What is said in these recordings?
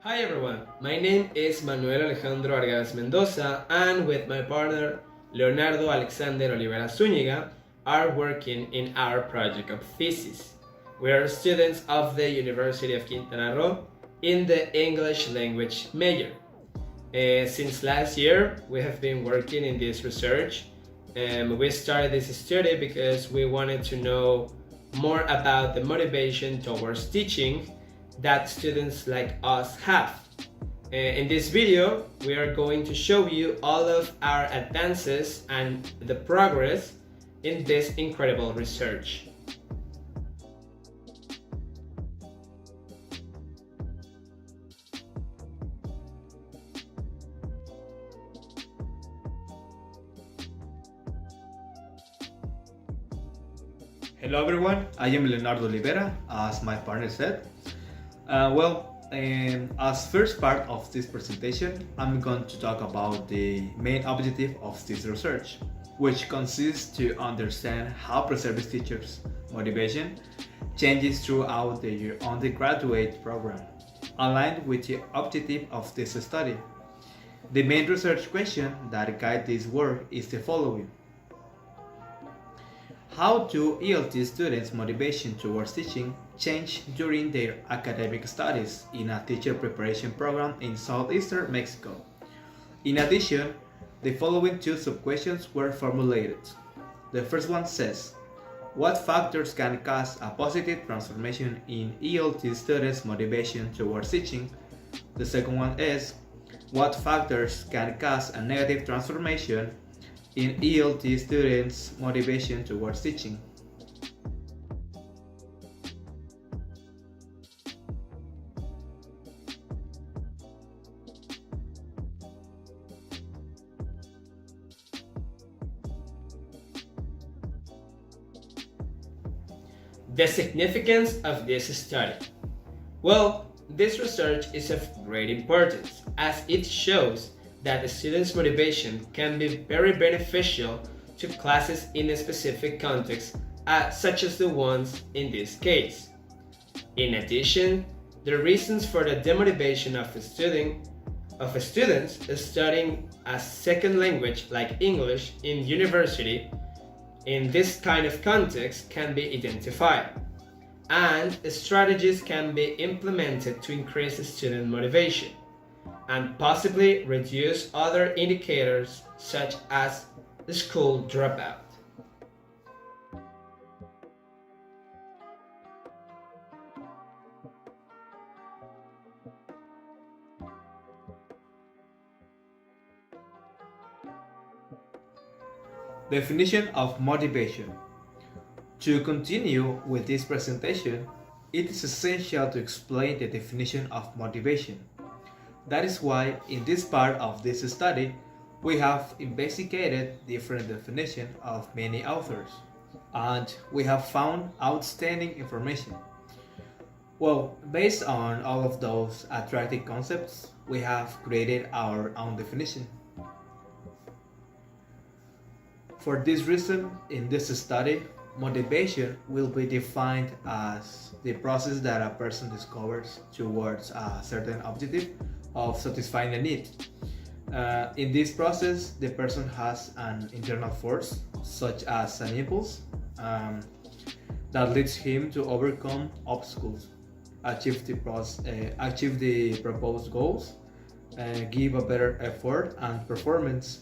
Hi everyone, my name is Manuel Alejandro Argaez Mendoza, and with my partner Leonardo Alexander Olivera Zúñiga are working in our project of thesis. We are students of the University of Quintana Roo in the English language major. Since last year, we have been working in this research. We started this study because we wanted to know more about the motivation towards teaching that students like us have. In this video, we are going to show you all of our advances and the progress in this incredible research. Hello everyone, I am Leonardo Olivera, as my partner said. As first part of this presentation, I'm going to talk about the main objective of this research, which consists to understand how pre-service teachers' motivation changes throughout the undergraduate program, aligned with the objective of this study. The main research question that guides this work is the following. How do ELT students' motivation towards teaching change during their academic studies in a teacher preparation program in southeastern Mexico? In addition, the following two sub-questions were formulated. The first one says, what factors can cause a positive transformation in ELT students' motivation towards teaching? The second one is, what factors can cause a negative transformation in ELT students' motivation towards teaching? The significance of this study. Well, this research is of great importance as it shows that the students' motivation can be very beneficial to classes in a specific context, such as the ones in this case. In addition, the reasons for the demotivation of students studying a second language like English in university in this kind of context can be identified, and strategies can be implemented to increase student motivation and possibly reduce other indicators such as school dropout. Definition of motivation. To continue with this presentation, it is essential to explain the definition of motivation. That is why in this part of this study, we have investigated different definitions of many authors, and we have found outstanding information. Well, based on all of those attractive concepts, we have created our own definition. For this reason, in this study, motivation will be defined as the process that a person discovers towards a certain objective of satisfying a need. In this process, the person has an internal force, such as an impulse, that leads him to overcome obstacles, achieve the proposed goals, give a better effort and performance,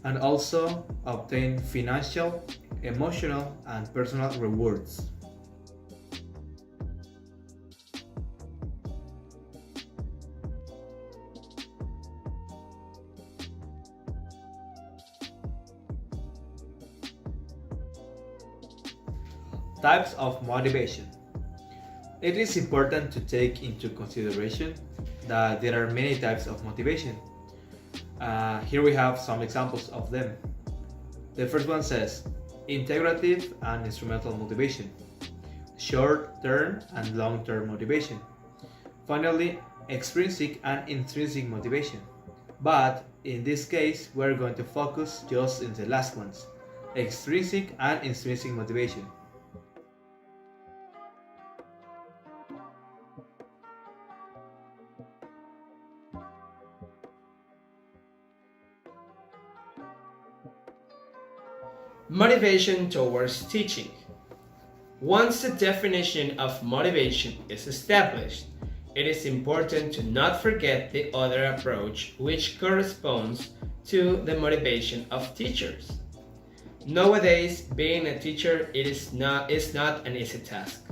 and also obtain financial, emotional, and personal rewards. Types of motivation. It is important to take into consideration that there are many types of motivation. Here we have some examples of them. The first one says integrative and instrumental motivation, short-term and long-term motivation. Finally, extrinsic and intrinsic motivation. But in this case, we're going to focus just in the last ones, extrinsic and intrinsic motivation. Motivation towards teaching. Once the definition of motivation is established, it is important to not forget the other approach which corresponds to the motivation of teachers. Nowadays, being a teacher is not an easy task.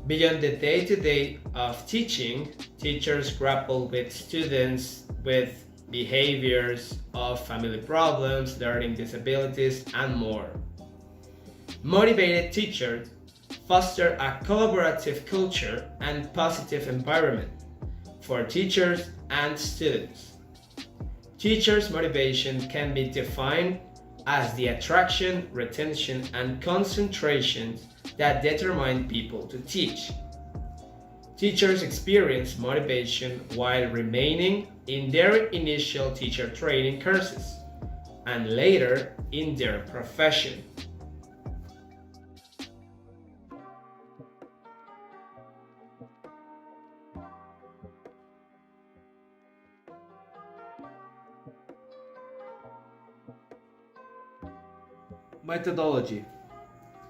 Beyond the day-to-day of teaching, teachers grapple with students with behaviors of family problems, learning disabilities, and more. Motivated teachers foster a collaborative culture and positive environment for teachers and students. Teachers' motivation can be defined as the attraction, retention, and concentration that determine people to teach. Teachers experience motivation while remaining in their initial teacher training courses and later in their profession. Methodology.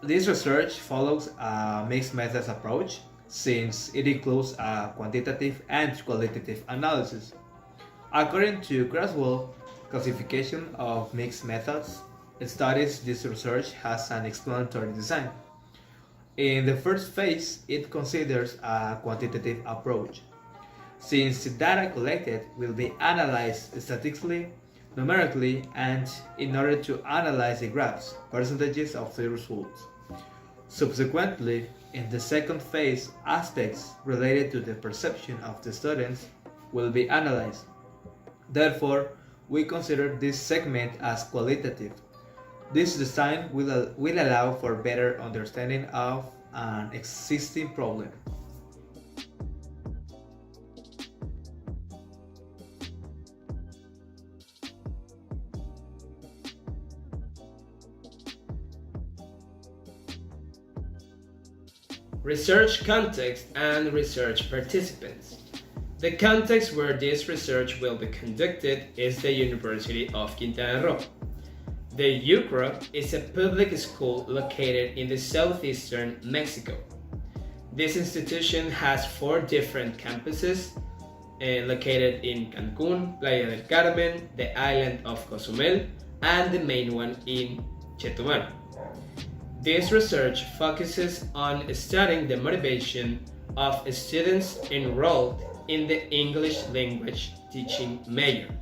This research follows a mixed methods approach since it includes a quantitative and qualitative analysis. According to Creswell classification of mixed methods studies, this research has an explanatory design. In the first phase, it considers a quantitative approach, since the data collected will be analyzed statistically, numerically, and in order to analyze the graphs, percentages of the results. Subsequently, in the second phase, aspects related to the perception of the students will be analyzed. Therefore, we consider this segment as qualitative. This design will allow for better understanding of an existing problem. Research context and research participants. The context where this research will be conducted is the University of Quintana Roo. The UQROO is a public school located in the southeastern Mexico. This institution has 4 different campuses located in Cancún, Playa del Carmen, the island of Cozumel, and the main one in Chetumal. This research focuses on studying the motivation of students enrolled in the English language teaching major.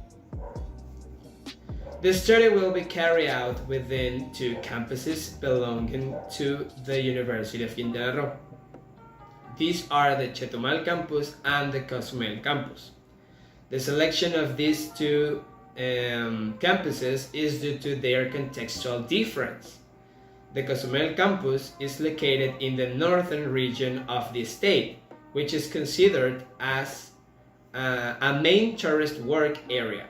The study will be carried out within 2 campuses belonging to the University of Quintana Roo. These are the Chetumal campus and the Cozumel campus. The selection of these 2 campuses is due to their contextual difference. The Cozumel campus is located in the northern region of the state, which is considered as a main tourist work area.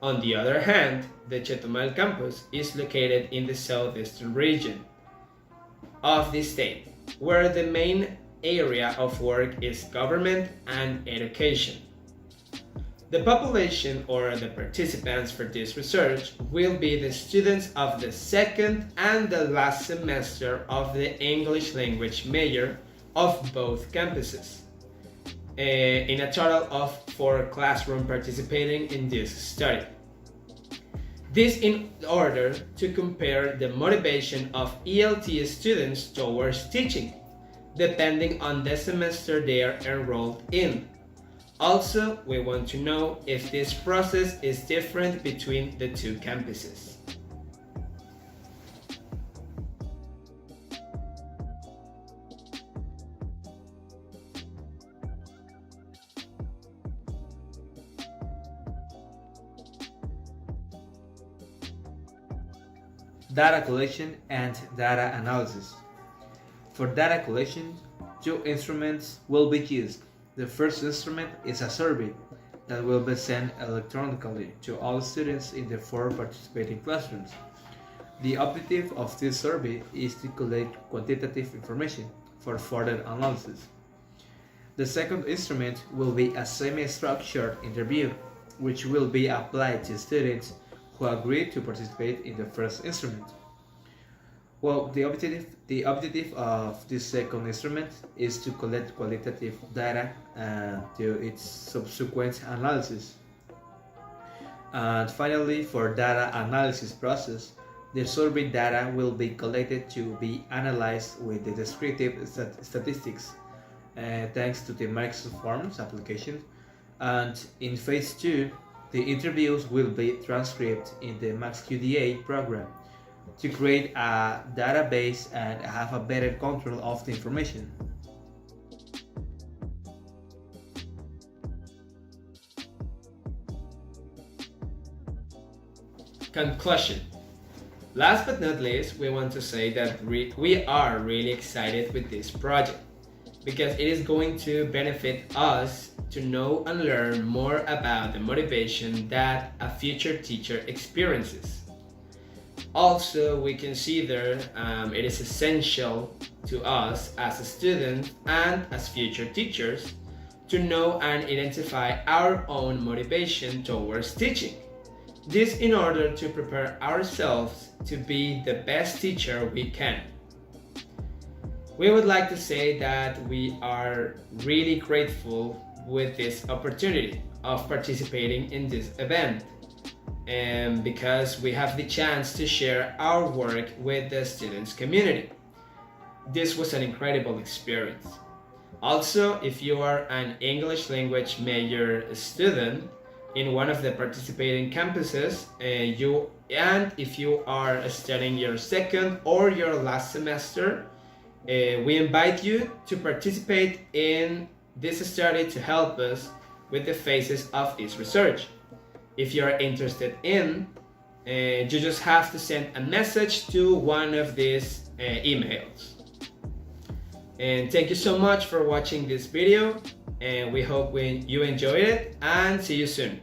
On the other hand, the Chetumal campus is located in the southeastern region of the state, where the main area of work is government and education. The population or the participants for this research will be the students of the second and the last semester of the English language major of both campuses, in a total of 4 classrooms participating in this study. This in order to compare the motivation of ELT students towards teaching, depending on the semester they are enrolled in. Also, we want to know if this process is different between the 2 campuses. Data collection and data analysis. For data collection, 2 instruments will be used. The first instrument is a survey that will be sent electronically to all students in the 4 participating classrooms. The objective of this survey is to collect quantitative information for further analysis. The second instrument will be a semi-structured interview, which will be applied to students who agree to participate in the first instrument. Well, the objective of this second instrument is to collect qualitative data to its subsequent analysis. And finally, for data analysis process, the survey data will be collected to be analyzed with the descriptive statistics thanks to the Microsoft Forms application. And in phase 2, the interviews will be transcribed in the MaxQDA program to create a database and have a better control of the information. Conclusion. Last but not least, we want to say that we are really excited with this project because it is going to benefit us to know and learn more about the motivation that a future teacher experiences. Also, we consider it is essential to us as a student and as future teachers to know and identify our own motivation towards teaching. This in order to prepare ourselves to be the best teacher we can. We would like to say that we are really grateful with this opportunity of participating in this event, and because we have the chance to share our work with the students community. This was an incredible experience. Also, if you are an English language major student in one of the participating campuses, and if you are studying your second or your last semester, we invite you to participate in this study to help us with the phases of this research. If you are interested in, you just have to send a message to one of these emails. And thank you so much for watching this video, and we hope you enjoyed it, and see you soon.